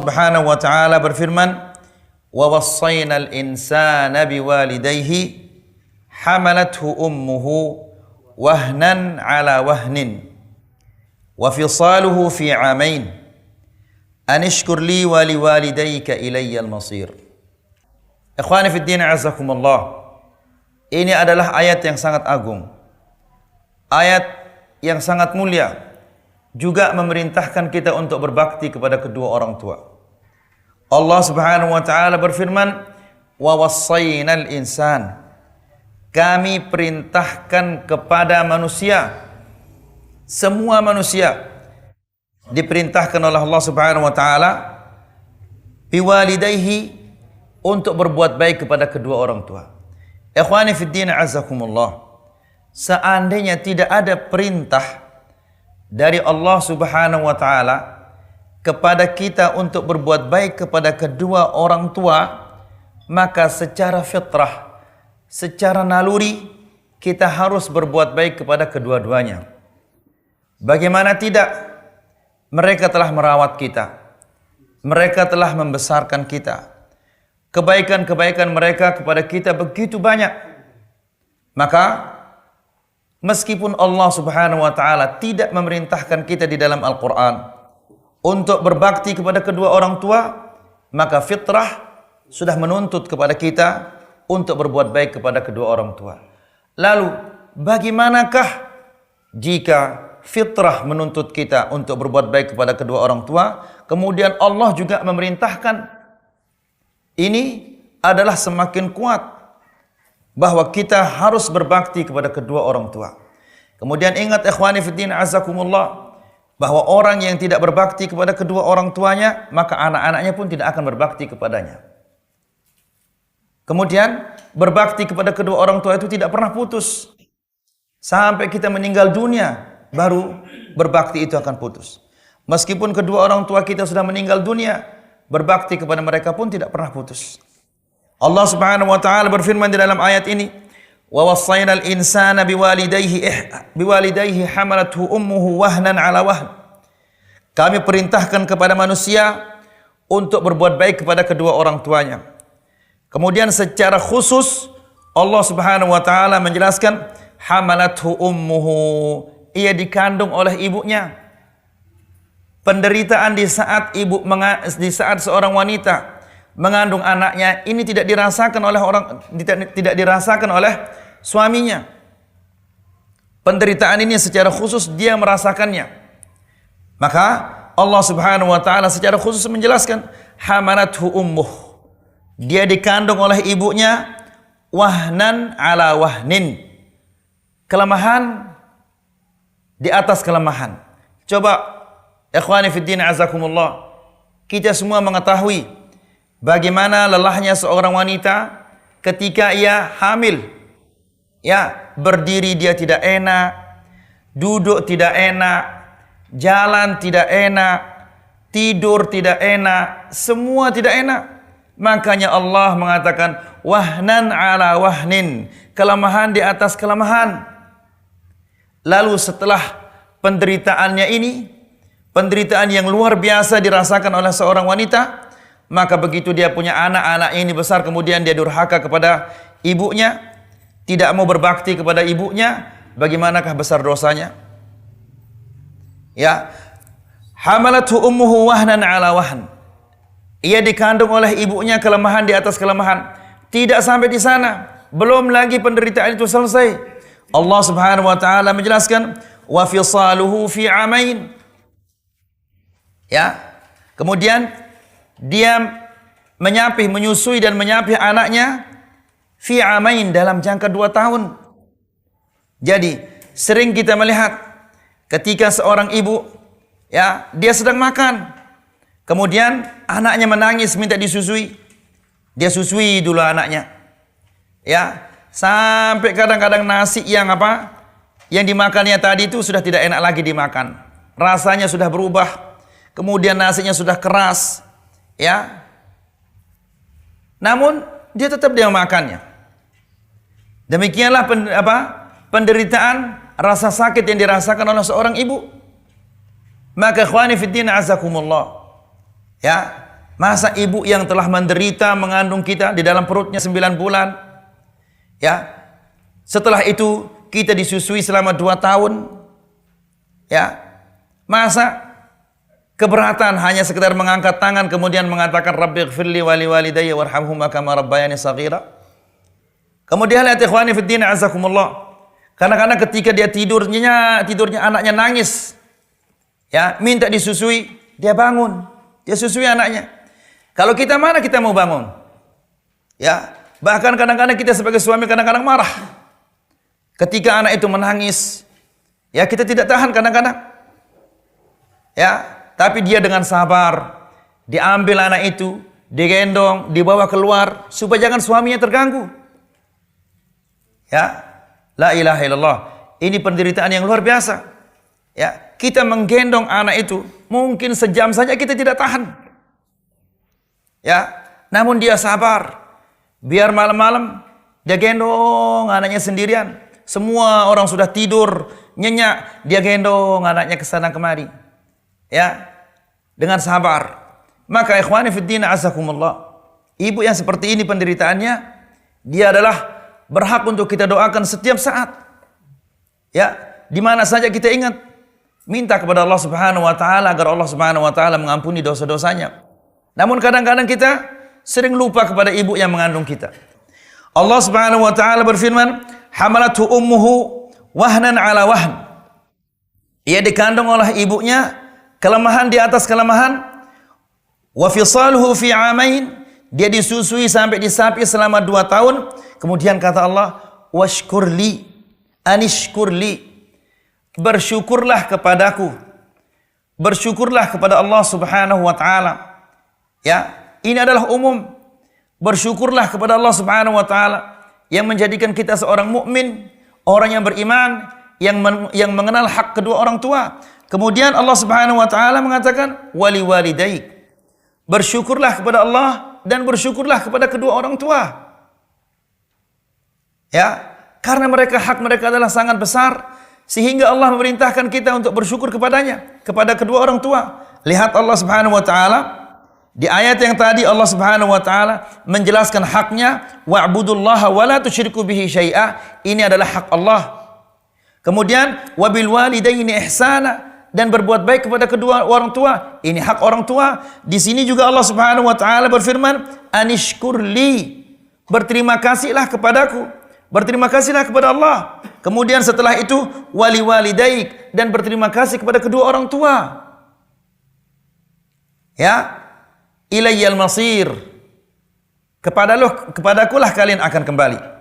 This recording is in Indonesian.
Subhanahu wa taala berfirman, "Wa wassaynal insana biwalidayhi hamalathu ummuhu wahnan ala wahnin wa fisaluhu fi 'amain an ishkur li wa liwalidayka ilayyal masir." Ikhwani fid din, azakumullah. Ini adalah ayat yang sangat agung. Ayat yang sangat mulia, juga memerintahkan kita untuk berbakti kepada kedua orang tua. Allah Subhanahu wa taala berfirman, "Wa wassaynal insan." Kami perintahkan kepada manusia, semua manusia diperintahkan oleh Allah Subhanahu wa taala biwalidayhi, untuk berbuat baik kepada kedua orang tua. Ikhwani fid din, azakumullah. Seandainya tidak ada perintah dari Allah Subhanahu wa taala kepada kita untuk berbuat baik kepada kedua orang tua, maka secara fitrah, secara naluri kita harus berbuat baik kepada kedua-duanya. Bagaimana tidak? Mereka telah merawat kita, mereka telah membesarkan kita. Kebaikan-kebaikan mereka kepada kita begitu banyak. Maka meskipun Allah Subhanahu wa taala tidak memerintahkan kita di dalam Al-Qur'an untuk berbakti kepada kedua orang tua, maka fitrah sudah menuntut kepada kita untuk berbuat baik kepada kedua orang tua. Lalu bagaimanakah jika fitrah menuntut kita untuk berbuat baik kepada kedua orang tua, kemudian Allah juga memerintahkan? Ini adalah semakin kuat bahwa kita harus berbakti kepada kedua orang tua. Kemudian ingat ikhwani fiddin azakumullah, bahwa orang yang tidak berbakti kepada kedua orang tuanya, maka anak-anaknya pun tidak akan berbakti kepadanya. Kemudian berbakti kepada kedua orang tua itu tidak pernah putus. Sampai kita meninggal dunia, baru berbakti itu akan putus. Meskipun kedua orang tua kita sudah meninggal dunia, berbakti kepada mereka pun tidak pernah putus. Allah Subhanahu wa taala berfirman di dalam ayat ini, "Wa wassaynal insana biwalidayhi hamalathu ummuhu wahnan ala wahn." Kami perintahkan kepada manusia untuk berbuat baik kepada kedua orang tuanya. Kemudian secara khusus Allah Subhanahu wa taala menjelaskan, hamalathu ummuhu, ia dikandung oleh ibunya. Penderitaan di saat seorang wanita mengandung anaknya ini tidak dirasakan oleh suaminya. Penderitaan ini secara khusus dia merasakannya. Maka Allah Subhanahu wa taala secara khusus menjelaskan, hamalathu ummuh, dia dikandung oleh ibunya, wahnan ala wahnin, kelemahan di atas kelemahan. Coba ikhwani fiddin azakumullah, kita semua mengetahui bagaimana lelahnya seorang wanita ketika ia hamil. Ya, berdiri dia tidak enak, duduk tidak enak, jalan tidak enak, tidur tidak enak, semua tidak enak. Makanya Allah mengatakan wahnan ala wahnin, kelemahan di atas kelemahan. Lalu setelah penderitaannya ini, penderitaan yang luar biasa dirasakan oleh seorang wanita, maka begitu dia punya anak ini besar, kemudian dia durhaka kepada ibunya, tidak mau berbakti kepada ibunya, bagaimanakah besar dosanya? Ya, hamalathu ummuhu wahnan ala wahn, ia dikandung oleh ibunya kelemahan di atas kelemahan. Tidak sampai di sana, belum lagi penderitaan itu selesai. Allah Subhanahu wa taala menjelaskan, wa fisaluhu fi 'amain. Ya, kemudian dia menyusui dan menyapih anaknya fi 'amain, dalam jangka 2 tahun. Jadi sering kita melihat ketika seorang ibu, ya, dia sedang makan, kemudian anaknya menangis minta disusui, dia susui dulu anaknya, ya, sampai kadang-kadang nasi yang dimakannya tadi itu sudah tidak enak lagi dimakan, rasanya sudah berubah. Kemudian nasinya sudah keras, ya. Namun dia tetap makannya. Demikianlah penderitaan, rasa sakit yang dirasakan oleh seorang ibu. Maka ikhwani fiddin azakumullah, ya, Masa ibu yang telah menderita mengandung kita di dalam perutnya 9 bulan, ya, setelah itu kita disusui selama 2 tahun, ya, masa keberatan hanya sekedar mengangkat tangan kemudian mengatakan Rabbighfirli wa liwalidayya warhamhuma kama rabbayani shaghira. Kemudian lihat ikhwani fiddin azakumullah, kadang-kadang ketika dia tidurnya anaknya nangis, ya, minta disusui, dia bangun, dia susui anaknya. Kalau kita mana kita mau bangun? Ya, bahkan kadang-kadang kita sebagai suami kadang-kadang marah ketika anak itu menangis. Ya, kita tidak tahan kadang-kadang. Ya, tapi dia dengan sabar diambil anak itu, digendong, dibawa keluar supaya jangan suaminya terganggu. Ya, la ilaha illallah. Ini penderitaan yang luar biasa. Ya, kita menggendong anak itu mungkin sejam saja kita tidak tahan. Ya, namun dia sabar. Biar malam-malam dia gendong anaknya sendirian. Semua orang sudah tidur, nyenyak, dia gendong anaknya ke sana kemari. Ya, dengan sabar. Maka ikhwani fiddin azakumullah, ibu yang seperti ini penderitaannya, dia adalah berhak untuk kita doakan setiap saat. Ya, di mana saja kita ingat, minta kepada Allah Subhanahu wa taala agar Allah Subhanahu wa taala mengampuni dosa-dosanya. Namun kadang-kadang kita sering lupa kepada ibu yang mengandung kita. Allah Subhanahu wa taala berfirman, "Hamalathu ummuhu wahnan 'ala wahn." Ia dikandung oleh ibunya kelemahan di atas kelemahan. Wa fisaluhu fi 'amain. Dia disusui sampai disapi selama 2 tahun. Kemudian kata Allah, "Washkurli, anishkurli." Bersyukurlah kepadaku. Bersyukurlah kepada Allah Subhanahu wa taala. Ya, ini adalah umum. Bersyukurlah kepada Allah Subhanahu wa taala yang menjadikan kita seorang mukmin, orang yang beriman, yang mengenal hak kedua orang tua. Kemudian Allah Subhanahu wa taala mengatakan wali walidaik. Bersyukurlah kepada Allah dan bersyukurlah kepada kedua orang tua. Ya, karena hak mereka adalah sangat besar sehingga Allah memerintahkan kita untuk bersyukur kepadanya, kepada kedua orang tua. Lihat Allah Subhanahu wa taala di ayat yang tadi, Allah Subhanahu wa taala menjelaskan haknya, wa'budullaha wa la tusyriku bihi syai'a. Ini adalah hak Allah. Kemudian wabil walidaini ihsana, dan berbuat baik kepada kedua orang tua. Ini hak orang tua. Di sini juga Allah Subhanahu wa taala berfirman, anishkurli. Berterima kasihlah kepadaku. Berterima kasihlah kepada Allah. Kemudian setelah itu wali walidaik, dan berterima kasih kepada kedua orang tua. Ya, ilayyal masir, kepadakulah kalian akan kembali.